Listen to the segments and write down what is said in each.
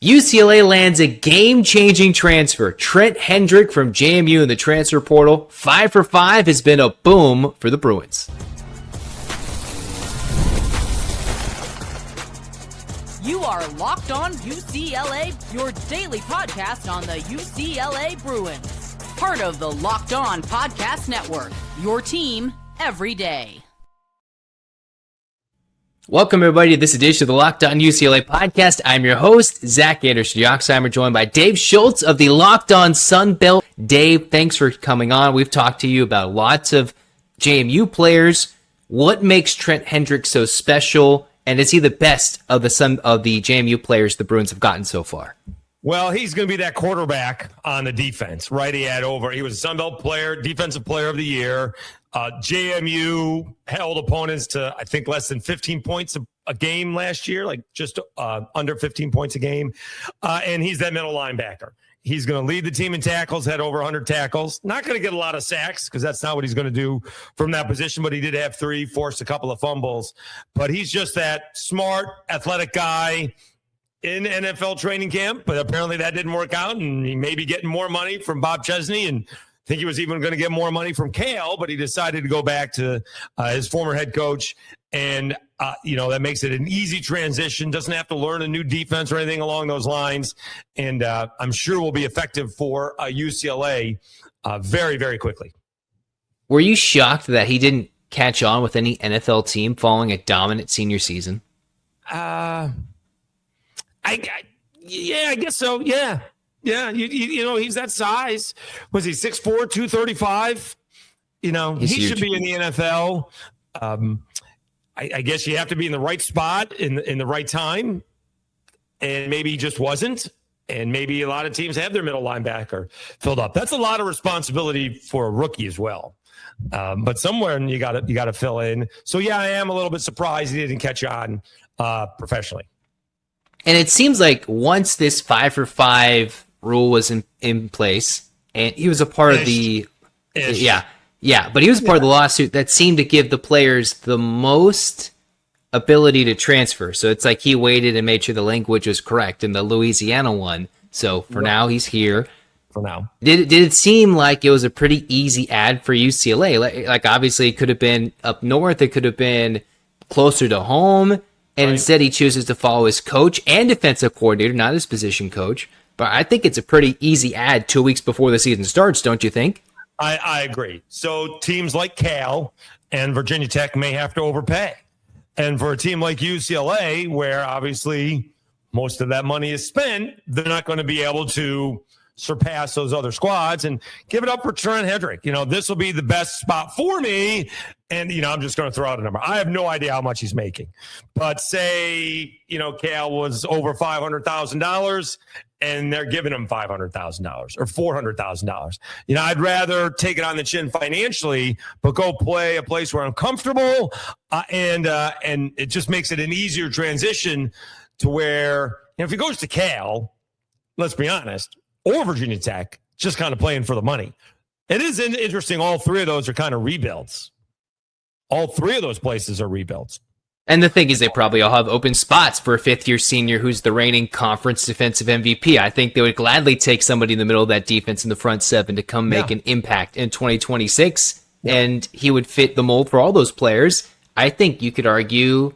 UCLA lands a game-changing transfer. Trent Hendrick from JMU in the transfer portal. 5 for 5 has been a boom for the Bruins. You are Locked On UCLA, your daily podcast on the UCLA Bruins. Part of the Locked On Podcast Network, your team every day. Welcome, everybody, to this edition of the Locked On UCLA podcast. I'm your host, Zach Anderson-Yoxsimer, joined by Dave Schultz of the Locked On Sun Belt. Dave, thanks for coming on. We've talked to you about lots of JMU players. What makes Trent Hendrick so special, and is he the best of the JMU players the Bruins have gotten so far? Well, he's going to be that quarterback on the defense, right? He was a Sun Belt player, defensive player of the year. JMU held opponents to, I think, less than 15 points a game last year, like just under 15 points a game. And he's that middle linebacker. He's going to lead the team in tackles, had over 100 tackles. Not going to get a lot of sacks because that's not what he's going to do from that position, but he did have 3, forced a couple of fumbles. But he's just that smart, athletic guy in NFL training camp, but apparently that didn't work out, and he may be getting more money from Bob Chesney, and I think he was even going to get more money from Kale, but he decided to go back to his former head coach, and that makes it an easy transition. Doesn't have to learn a new defense or anything along those lines, and I'm sure will be effective for UCLA very, very quickly. Were you shocked that he didn't catch on with any NFL team following a dominant senior season? I guess so. Yeah. He's that size. Was he 6'4", 235? He He's huge. should be in the NFL. I guess you have to be in the right spot in the right time, and maybe he just wasn't. And maybe a lot of teams have their middle linebacker filled up. That's a lot of responsibility for a rookie as well. But somewhere you got to fill in. So yeah, I am a little bit surprised he didn't catch on professionally. And it seems like once this 5 for 5 rule was in place, and he was a part of the but he was part of the lawsuit that seemed to give the players the most ability to transfer. So it's like he waited and made sure the language was correct in the Louisiana one. So for now, he's here. For now, did it seem like it was a pretty easy ad for UCLA? Like obviously, it could have been up north. It could have been closer to home. And instead, he chooses to follow his coach and defensive coordinator, not his position coach. But I think it's a pretty easy ad 2 weeks before the season starts, don't you think? I agree. So teams like Cal and Virginia Tech may have to overpay. And for a team like UCLA, where obviously most of that money is spent, they're not going to be able to surpass those other squads. And give it up for Trent Hendrick. This will be the best spot for me. And, I'm just going to throw out a number. I have no idea how much he's making. But say, Cal was over $500,000 and they're giving him $500,000 or $400,000. I'd rather take it on the chin financially, but go play a place where I'm comfortable. And it just makes it an easier transition to where, if he goes to Cal, let's be honest, or Virginia Tech, just kind of playing for the money. It is interesting. All 3 of those are kind of rebuilds. All 3 of those places are rebuilds. And the thing is, they probably all have open spots for a fifth-year senior who's the reigning conference defensive MVP. I think they would gladly take somebody in the middle of that defense in the front 7 to come make an impact in 2026, and he would fit the mold for all those players. I think you could argue,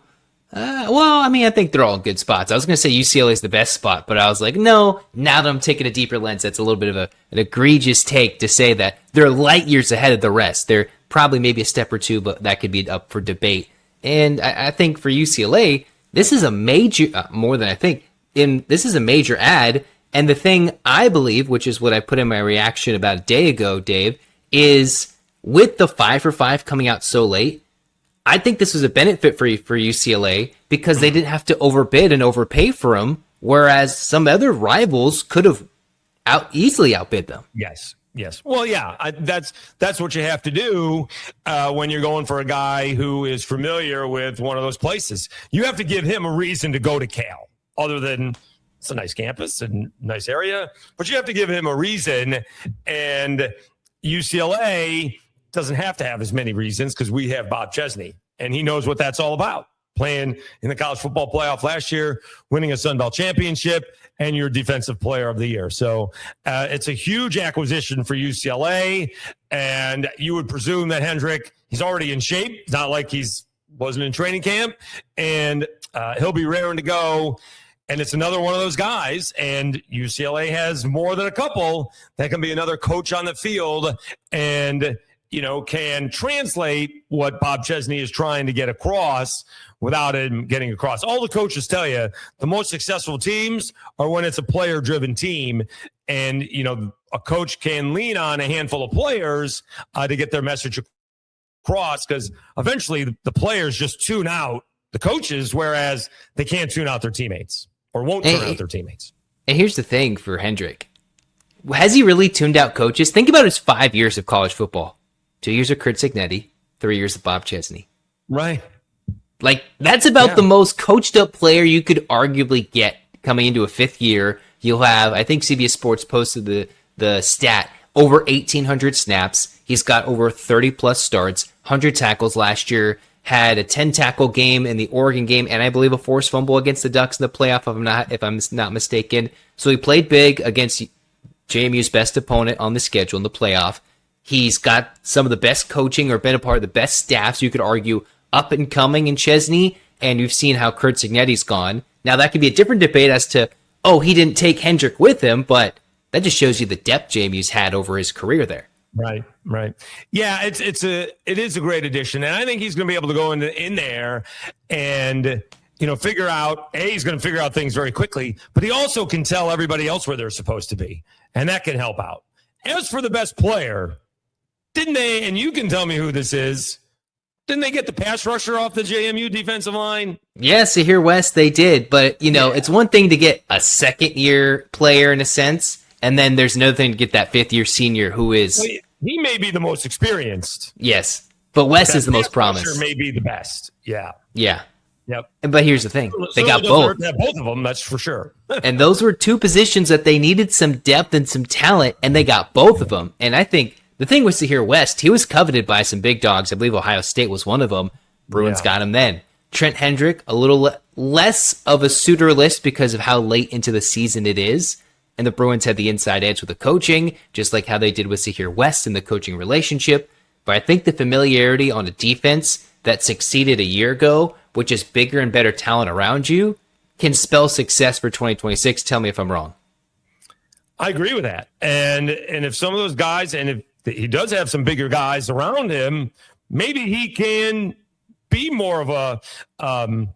I think they're all good spots. I was going to say UCLA is the best spot, but I was like, no, now that I'm taking a deeper lens, that's a little bit of an egregious take to say that they're light years ahead of the rest. They're probably maybe a step or 2, but that could be up for debate. And I think for UCLA, this is a major, this is a major ad. And the thing I believe, which is what I put in my reaction about a day ago, Dave, is with the 5 for 5 coming out so late, I think this was a benefit for UCLA because they didn't have to overbid and overpay for him, whereas some other rivals could have easily outbid them. Yes. Well, yeah, that's what you have to do when you're going for a guy who is familiar with one of those places. You have to give him a reason to go to Cal, other than it's a nice campus and nice area, but you have to give him a reason. And UCLA doesn't have to have as many reasons because we have Bob Chesney, and he knows what that's all about. playing in the college football playoff last year, winning a Sun Belt championship, and your defensive player of the year. So it's a huge acquisition for UCLA. And you would presume that Hendrick, he's already in shape. It's not like wasn't in training camp. And he'll be raring to go. And it's another one of those guys. And UCLA has more than a couple that can be another coach on the field and, can translate what Bob Chesney is trying to get across without him getting across. All the coaches tell you the most successful teams are when it's a player-driven team. And, a coach can lean on a handful of players to get their message across, because eventually the players just tune out the coaches, whereas they can't tune out their teammates or won't tune out their teammates. And here's the thing for Hendrick. Has he really tuned out coaches? Think about his 5 years of college football. 2 years of Curt Cignetti, 3 years of Bob Chesney. Right. Like, that's about the most coached up player you could arguably get coming into a fifth year. You'll have, I think CBS Sports posted the stat, over 1,800 snaps. He's got over 30-plus starts, 100 tackles last year, had a 10-tackle game in the Oregon game, and I believe a forced fumble against the Ducks in the playoff, if I'm not mistaken. So he played big against JMU's best opponent on the schedule in the playoff. He's got some of the best coaching, or been a part of the best staffs, you could argue, up and coming in Chesney, and you've seen how Curt Cignetti's gone. Now, that could be a different debate as to, he didn't take Hendrick with him, but that just shows you the depth JMU's had over his career there. Right. Yeah, it is a great addition, and I think he's going to be able to go in there and figure out. He's going to figure out things very quickly, but he also can tell everybody else where they're supposed to be, and that can help out. As for the best player, didn't they? And you can tell me who this is. Didn't they get the pass rusher off the JMU defensive line? Yeah, Sahir West, they did, but it's one thing to get a second-year player in a sense. And then there's another thing to get that fifth-year senior who is... He may be the most experienced. Yes, but West is the most promised. May be the best. Yeah. Yep. But here's the thing. They got both. Both of them, that's for sure. And those were two positions that they needed some depth and some talent, and they got both of them. And I think the thing with Sahir West, he was coveted by some big dogs. I believe Ohio State was one of them. Bruins got him then. Trent Hendrick, a little less of a suitor list because of how late into the season it is. And the Bruins had the inside edge with the coaching, just like how they did with Sahir West in the coaching relationship. But I think the familiarity on a defense that succeeded a year ago, with just bigger and better talent around you, can spell success for 2026. Tell me if I'm wrong. I agree with that. And if some of those guys, and if he does have some bigger guys around him, maybe he can be more of a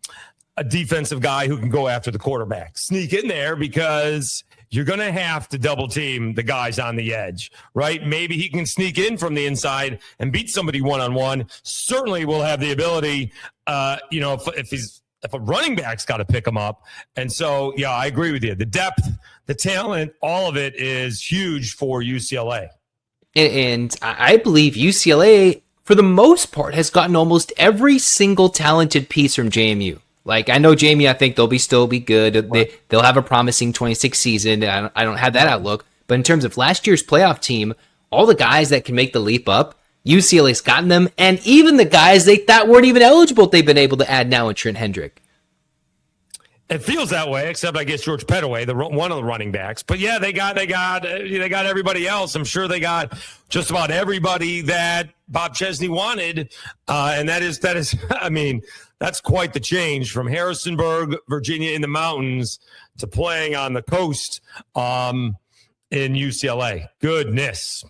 defensive guy who can go after the quarterback, sneak in there, because you're going to have to double team the guys on the edge, right? Maybe he can sneak in from the inside and beat somebody one-on-one. Certainly will have the ability, if a running back's got to pick him up. And so, yeah, I agree with you. The depth, the talent, all of it is huge for UCLA. And I believe UCLA, for the most part, has gotten almost every single talented piece from JMU. Like, I know JMU, I think they'll still be good. They'll have a promising 26 season. I don't have that outlook. But in terms of last year's playoff team, all the guys that can make the leap up, UCLA's gotten them. And even the guys they thought weren't even eligible, they've been able to add now in Trent Hendrick. It feels that way, except I guess George Pettaway, one of the running backs. But yeah, they got everybody else. I'm sure they got just about everybody that Bob Chesney wanted, and that is. I mean, that's quite the change from Harrisonburg, Virginia, in the mountains to playing on the coast in UCLA. Goodness.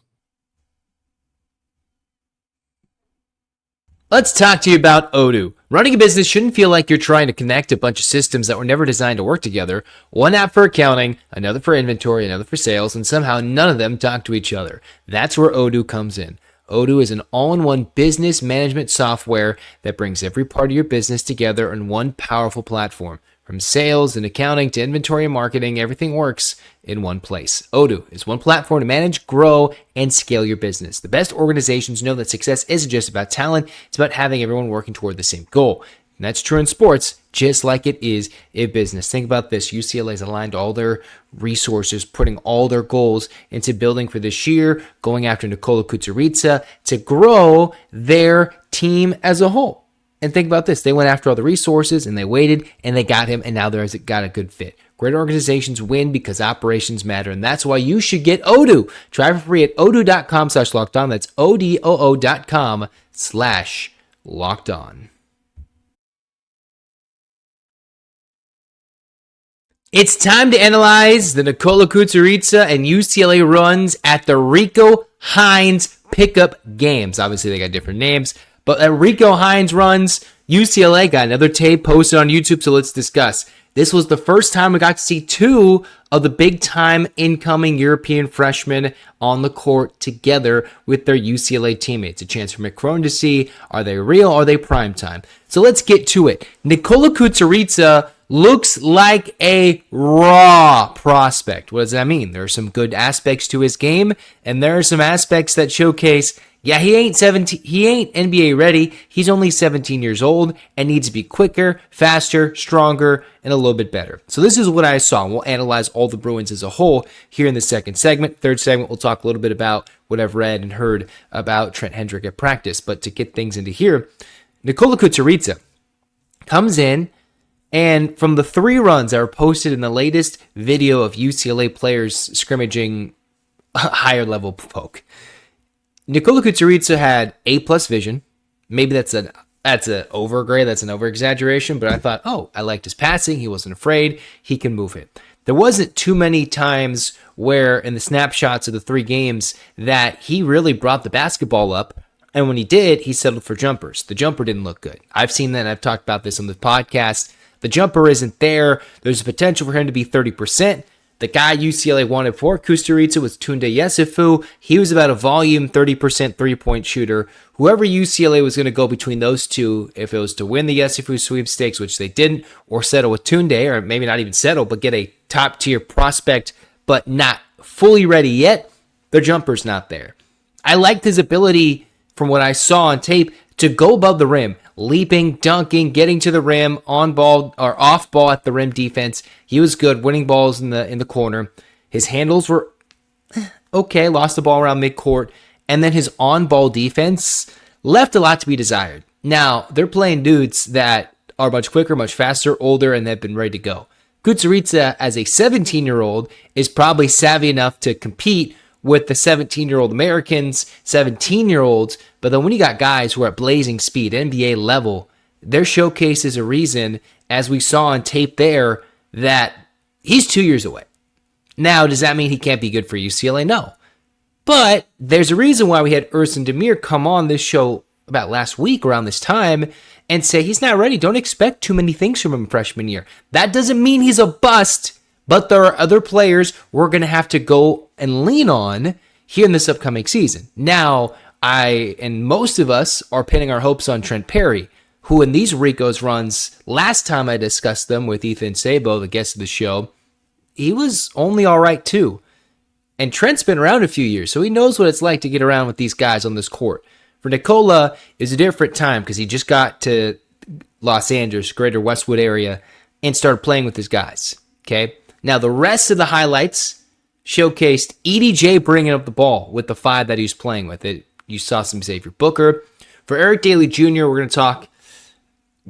Let's talk to you about Odoo. Running a business shouldn't feel like you're trying to connect a bunch of systems that were never designed to work together. One app for accounting, another for inventory, another for sales, and somehow none of them talk to each other. That's where Odoo comes in. Odoo is an all-in-one business management software that brings every part of your business together in one powerful platform. From sales and accounting to inventory and marketing, everything works in one place. Odoo is one platform to manage, grow, and scale your business. The best organizations know that success isn't just about talent, it's about having everyone working toward the same goal. And that's true in sports, just like it is in business. Think about this. UCLA's aligned all their resources, putting all their goals into building for this year, going after Nikola Kusturica to grow their team as a whole. And think about this. They went after all the resources and they waited and they got him, and now they've got a good fit. Great organizations win because operations matter, and that's why you should get Odoo. Try for free at odoo.com/lockedon. That's odoo.com/lockedon. It's time to analyze the Nikola Kusturica and UCLA runs at the Rico Hines pickup games. Obviously, they got different names, but at Rico Hines runs, UCLA got another tape posted on YouTube, so let's discuss. This was the first time we got to see two of the big-time incoming European freshmen on the court together with their UCLA teammates. A chance for Mick Cronin to see, are they real, are they primetime? So let's get to it. Nikola Kusturica looks like a raw prospect. What does that mean? There are some good aspects to his game, and there are some aspects that showcase, yeah, he ain't NBA ready. He's only 17 years old and needs to be quicker, faster, stronger, and a little bit better. So this is what I saw. We'll analyze all the Bruins as a whole here in the second segment. Third segment, we'll talk a little bit about what I've read and heard about Trent Hendrick at practice. But to get things into here, Nikola Kusturica comes in, and from the 3 runs that were posted in the latest video of UCLA players scrimmaging higher level poke, Nikola Kusturica had A+ vision. Maybe that's an overgrade, that's an over-exaggeration, but I thought, oh, I liked his passing. He wasn't afraid. He can move it. There wasn't too many times where in the snapshots of the 3 games that he really brought the basketball up, and when he did, he settled for jumpers. The jumper didn't look good. I've seen that, and I've talked about this on the podcast. The jumper isn't there. There's a potential for him to be 30%. The guy UCLA wanted for Kusturica was Tunde Yesifu. He was about a volume 30% three-point shooter. Whoever UCLA was going to go between those two, if it was to win the Yesifu sweepstakes, which they didn't, or settle with Tunde, or maybe not even settle, but get a top-tier prospect, but not fully ready yet, the jumper's not there. I liked his ability, from what I saw on tape, to go above the rim, leaping, dunking, getting to the rim, on ball or off ball at the rim defense. He was good, winning balls in the corner. His handles were okay, lost the ball around midcourt, and then his on-ball defense left a lot to be desired. Now, they're playing dudes that are much quicker, much faster, older, and they've been ready to go. Kusturica, as a 17-year-old, is probably savvy enough to compete with the 17-year-old Americans, 17-year-olds, but then when you got guys who are at blazing speed, NBA level, their showcase is a reason, as we saw on tape there, that he's 2 years away. Now, does that mean he can't be good for UCLA? No. But there's a reason why we had Ersan Demir come on this show about last week around this time and say he's not ready. Don't expect too many things from him freshman year. That doesn't mean he's a bust, but there are other players we're going to have to go and lean on here in this upcoming season. Now, I and most of us are pinning our hopes on Trent Perry, who in these Ricos runs, last time I discussed them with Ethan Sabo, the guest of the show, he was only all right too. And Trent's been around a few years, so he knows what it's like to get around with these guys on this court. For Nikola, it's a different time because he just got to Los Angeles, greater Westwood area, and started playing with his guys. Okay? Now, the rest of the highlights showcased EDJ bringing up the ball with the 5 that he was playing with. You saw some Xavier Booker. For Eric Daly Jr., we're going to talk.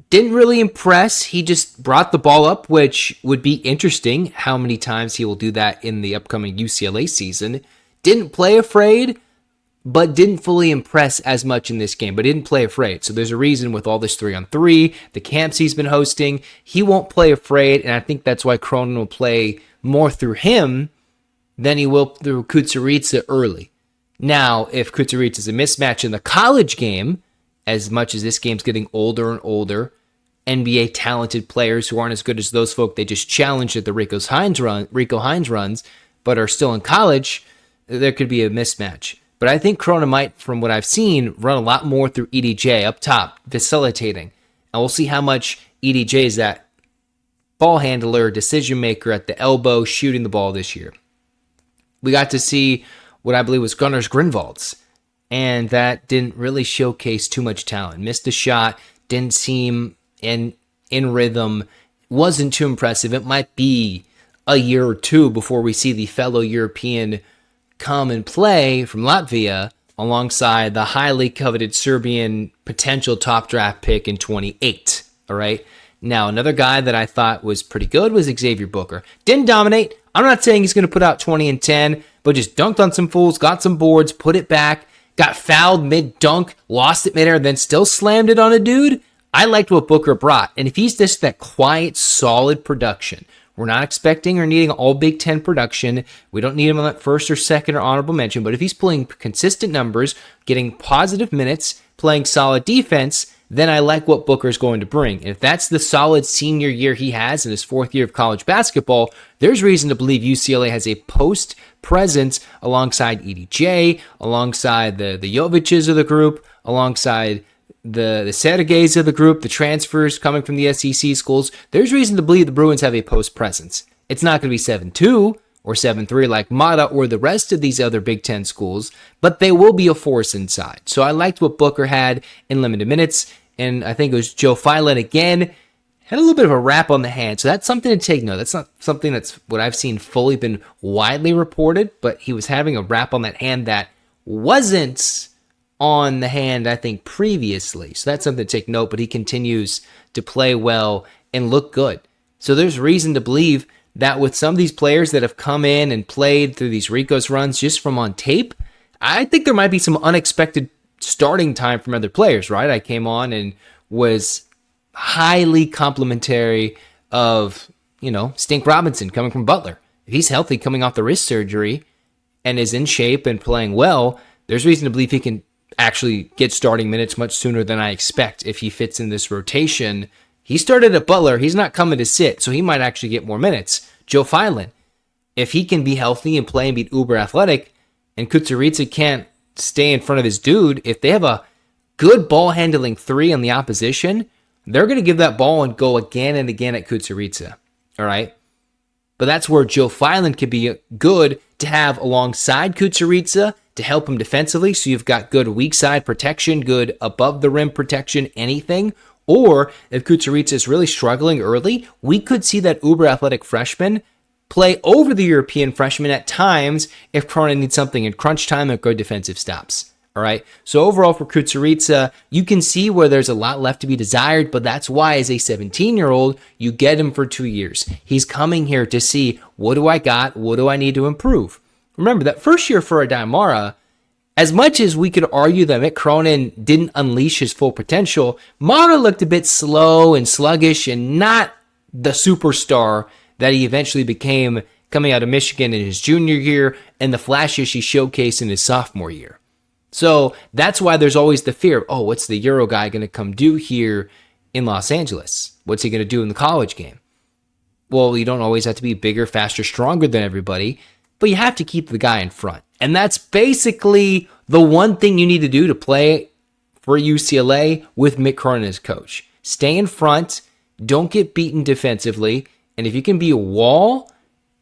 Didn't really impress. He just brought the ball up, which would be interesting how many times he will do that in the upcoming UCLA season. Didn't play afraid, but didn't fully impress as much in this game, but didn't play afraid. So there's a reason with all this 3-on-3, the camps he's been hosting, he won't play afraid, and I think that's why Cronin will play more through him than he will through Kusturica early. Now, if Kusturica is a mismatch in the college game, as much as this game's getting older and older, NBA talented players who aren't as good as those folk they just challenged at the Rico Hines runs, but are still in college, there could be a mismatch. But I think Cronin might, from what I've seen, run a lot more through EDJ up top, facilitating. And we'll see how much EDJ is that ball handler, decision maker at the elbow, shooting the ball this year. We got to see what I believe was Gunnars Grunwald's, and that didn't really showcase too much talent. Missed a shot, didn't seem in rhythm, wasn't too impressive. It might be a year or two before we see the fellow European come and play from Latvia alongside the highly coveted Serbian potential top draft pick in 28. All right. Now, another guy that I thought was pretty good was Xavier Booker. Didn't dominate. I'm not saying he's going to put out 20 and 10, but just dunked on some fools, got some boards, put it back, got fouled mid-dunk, lost it midair, then still slammed it on a dude. I liked what Booker brought. And if he's just that quiet, solid production, we're not expecting or needing all Big Ten production. We don't need him on that first or second or honorable mention. But if he's playing consistent numbers, getting positive minutes, playing solid defense, then I like what Booker's going to bring. And if that's the solid senior year he has in his fourth year of college basketball, there's reason to believe UCLA has a post presence alongside EDJ, alongside the Jovic's of the group, alongside the Sergeys of the group, the transfers coming from the SEC schools. There's reason to believe the Bruins have a post presence. It's not going to be 7-2 or 7-3 like Mata or the rest of these other Big Ten schools, but they will be a force inside. So I liked what Booker had in limited minutes, and I think it was Joe Filan again, had a little bit of a rap on the hand, so that's something to take note. That's not something that's what I've seen fully been widely reported, but he was having a rap on that hand that wasn't on the hand, I think, previously. So that's something to take note, but he continues to play well and look good. So there's reason to believe that with some of these players that have come in and played through these Ricos runs just from on tape, I think there might be some unexpected starting time from other players, right? I came on and was highly complimentary of, Stink Robinson coming from Butler. If he's healthy coming off the wrist surgery and is in shape and playing well, there's reason to believe he can actually get starting minutes much sooner than I expect if he fits in this rotation. He started at Butler. He's not coming to sit, so he might actually get more minutes. Joe Filan, if he can be healthy and play and be uber athletic, and Kusturica can't stay in front of his dude, if they have a good ball handling three on the opposition, they're going to give that ball and go again and again at Kusturica. All right? But that's where Joe Filan could be good to have alongside Kusturica to help him defensively. So you've got good weak side protection, good above the rim protection, anything. Or if Kusturica is really struggling early, we could see that uber athletic freshman play over the European freshman at times if Cronin needs something in crunch time and good defensive stops. All right. So overall for Kusturica, you can see where there's a lot left to be desired, but that's why as a 17-year-old, you get him for 2 years. He's coming here to see, what do I got? What do I need to improve? Remember that first year for Adamara, as much as we could argue that Mick Cronin didn't unleash his full potential, Mara looked a bit slow and sluggish and not the superstar that he eventually became coming out of Michigan in his junior year and the flashes he showcased in his sophomore year. So that's why there's always the fear of, what's the Euro guy going to come do here in Los Angeles? What's he going to do in the college game? Well, you don't always have to be bigger, faster, stronger than everybody, but you have to keep the guy in front. And that's basically the one thing you need to do to play for UCLA with Mick Cronin as coach. Stay in front, don't get beaten defensively, and if you can be a wall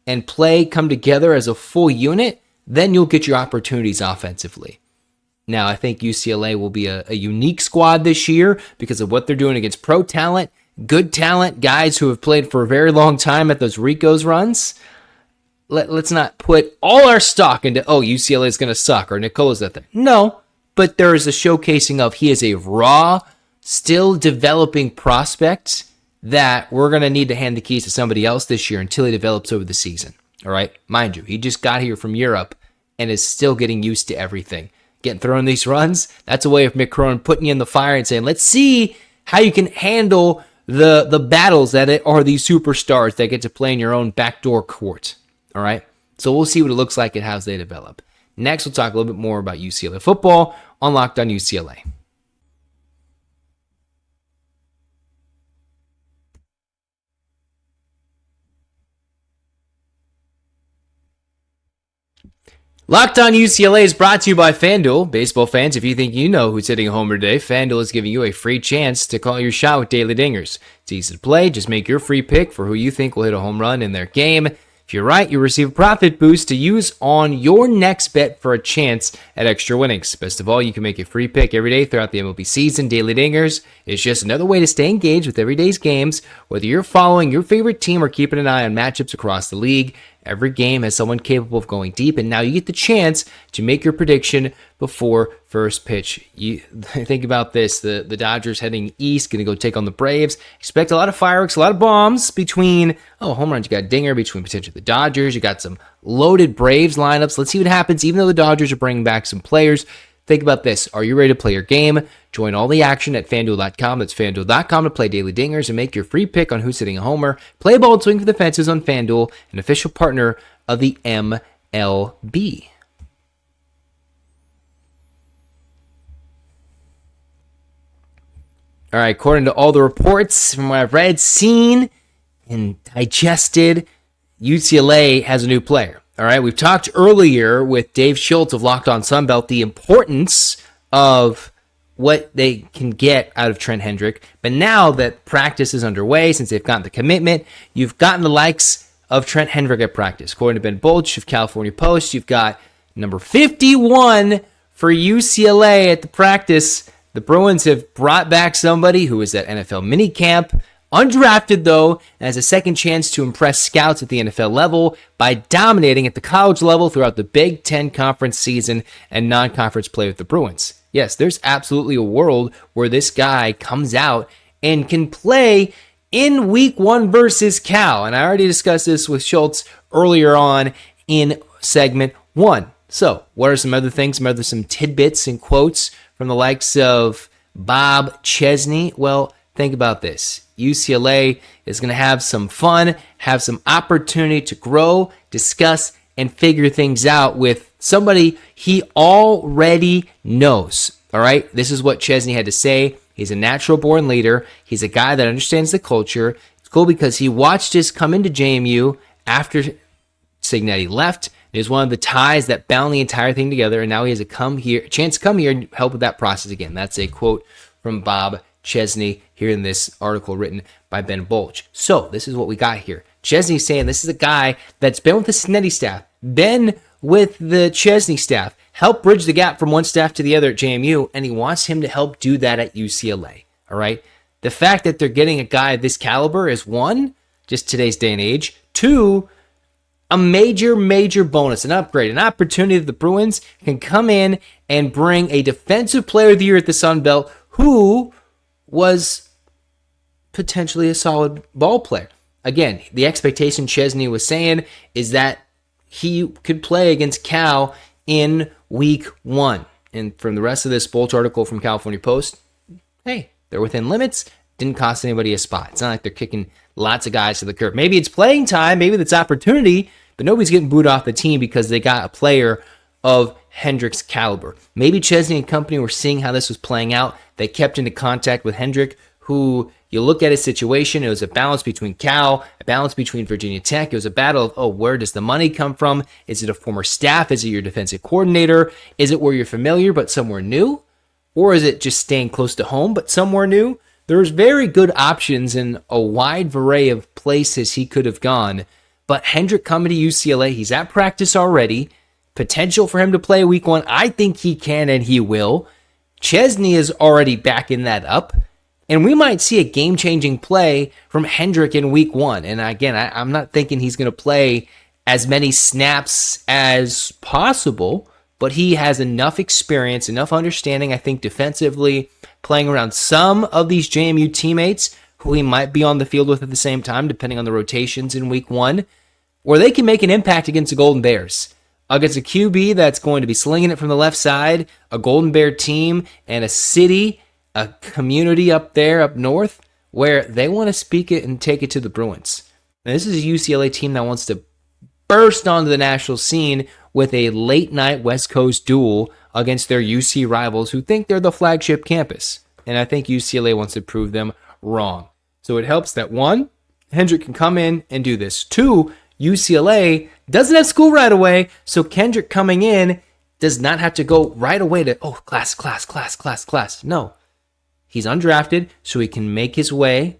and come together as a full unit, then you'll get your opportunities offensively. Now, I think UCLA will be a unique squad this year because of what they're doing against pro talent, good talent, guys who have played for a very long time at those Ricos runs. Let's not put all our stock into, UCLA is going to suck or Nikola's that thing. No, but there is a showcasing of he is a raw, still developing prospect that we're going to need to hand the keys to somebody else this year until he develops over the season. All right? Mind you, he just got here from Europe and is still getting used to everything. Getting thrown these runs, that's a way of Mick Cronin putting you in the fire and saying, let's see how you can handle the battles that are these superstars that get to play in your own backdoor court. All right? So we'll see what it looks like and how they develop. Next, we'll talk a little bit more about UCLA football on Locked On UCLA. Locked On UCLA is brought to you by FanDuel. Baseball fans, if you think you know who's hitting a homer today, FanDuel is giving you a free chance to call your shot with Daily Dingers. It's easy to play. Just make your free pick for who you think will hit a home run in their game. If you're right, you'll receive a profit boost to use on your next bet for a chance at extra winnings. Best of all, you can make a free pick every day throughout the MLB season. Daily Dingers is just another way to stay engaged with every day's games, whether you're following your favorite team or keeping an eye on matchups across the league. Every game has someone capable of going deep, and now you get the chance to make your prediction before first pitch. You think about this, the Dodgers heading east, going to go take on the Braves. Expect a lot of fireworks, a lot of bombs between, home runs. You got Dinger between potentially the Dodgers. You got some loaded Braves lineups. Let's see what happens, even though the Dodgers are bringing back some players. Think about this. Are you ready to play your game? Join all the action at FanDuel.com. That's FanDuel.com to play daily dingers and make your free pick on who's hitting a homer. Play ball and swing for the fences on FanDuel, an official partner of the MLB. All right, according to all the reports from what I've read, seen, and digested, UCLA has a new player. All right, we've talked earlier with Dave Schultz of Locked On Sunbelt the importance of what they can get out of Trent Hendrick. But now that practice is underway, since they've gotten the commitment, you've gotten the likes of Trent Hendrick at practice. According to Ben Bolch of California Post, you've got number 51 for UCLA at the practice. The Bruins have brought back somebody who was at NFL minicamp, undrafted, though, as a second chance to impress scouts at the NFL level by dominating at the college level throughout the Big Ten Conference season and non-conference play with the Bruins. Yes, there's absolutely a world where this guy comes out and can play in Week 1 versus Cal. And I already discussed this with Schultz earlier on in segment 1. So, what are some other things, some tidbits and quotes from the likes of Bob Chesney? Well, think about this. UCLA is going to have some fun, have some opportunity to grow, discuss, and figure things out with somebody he already knows. All right? This is what Chesney had to say. He's a natural-born leader. He's a guy that understands the culture. It's cool because he watched us come into JMU after Signetti left. It is one of the ties that bound the entire thing together, and now he has a chance to come here and help with that process again. That's a quote from Bob Chesney here in this article written by Ben Bolch. So this is what we got here. Chesney saying this is a guy that's been with the Signetti staff, been with the Chesney staff, helped bridge the gap from one staff to the other at JMU, and he wants him to help do that at UCLA. All right. The fact that they're getting a guy of this caliber is one, just today's day and age. Two, a major bonus, an upgrade, an opportunity that the Bruins can come in and bring a defensive player of the year at the Sun Belt who was potentially a solid ball player. Again, the expectation Chesney was saying is that he could play against Cal in Week 1. And from the rest of this Bolch article from California Post, hey, they're within limits. Didn't cost anybody a spot. It's not like they're kicking lots of guys to the curb. Maybe it's playing time. Maybe it's opportunity. But nobody's getting booed off the team because they got a player of Hendrick's caliber. Maybe Chesney and company were seeing how this was playing out. They kept into contact with Hendrick, who you look at his situation. It was a balance between Cal, a balance between Virginia Tech. It was a battle of, where does the money come from? Is it a former staff? Is it your defensive coordinator? Is it where you're familiar but somewhere new? Or is it just staying close to home but somewhere new? There's very good options in a wide array of places he could have gone. But Hendrick coming to UCLA, he's at practice already. Potential for him to play Week 1. I think he can and he will. Chesney is already backing that up. And we might see a game-changing play from Hendrick in Week 1. And again, I'm not thinking he's going to play as many snaps as possible, but he has enough experience, enough understanding, I think, defensively, playing around some of these JMU teammates who he might be on the field with at the same time, depending on the rotations in Week 1, where they can make an impact against the Golden Bears. Against a QB that's going to be slinging it from the left side, a Golden Bear team, and a city, a community up there, up north, where they want to speak it and take it to the Bruins. Now, this is a UCLA team that wants to burst onto the national scene with a late-night West Coast duel against their UC rivals who think they're the flagship campus. And I think UCLA wants to prove them wrong. So it helps that, one, Hendrick can come in and do this. Two, UCLA doesn't have school right away, so Kendrick coming in does not have to go right away to, class. No. He's undrafted, so he can make his way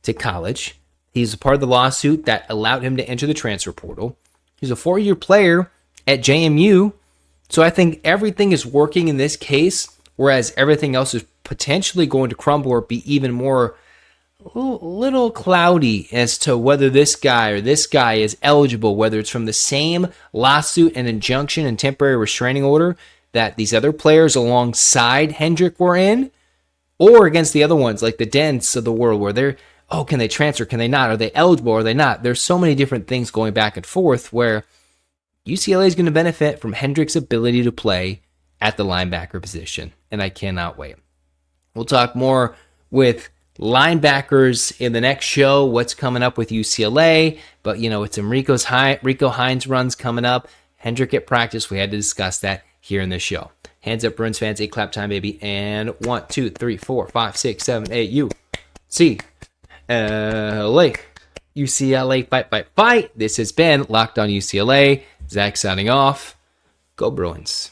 to college. He's a part of the lawsuit that allowed him to enter the transfer portal. He's a 4-year player at JMU, so I think everything is working in this case, whereas everything else is potentially going to crumble or be even more little cloudy as to whether this guy or this guy is eligible, whether it's from the same lawsuit and injunction and temporary restraining order that these other players alongside Hendrick were in, or against the other ones like the Dents of the world where they're, can they transfer? Can they not? Are they eligible? Are they not? There's so many different things going back and forth where UCLA is going to benefit from Hendrick's ability to play at the linebacker position, and I cannot wait. We'll talk more with linebackers in the next show, what's coming up with UCLA, but it's some Rico Hines runs coming up. Hendrick at practice, we had to discuss that here in this show. Hands up, Bruins fans, 8 clap time, baby, and 1, 2, 3, 4, 5, 6, 7, 8, UCLA. UCLA, fight, fight, fight. This has been Locked on UCLA. Zach signing off. Go Bruins.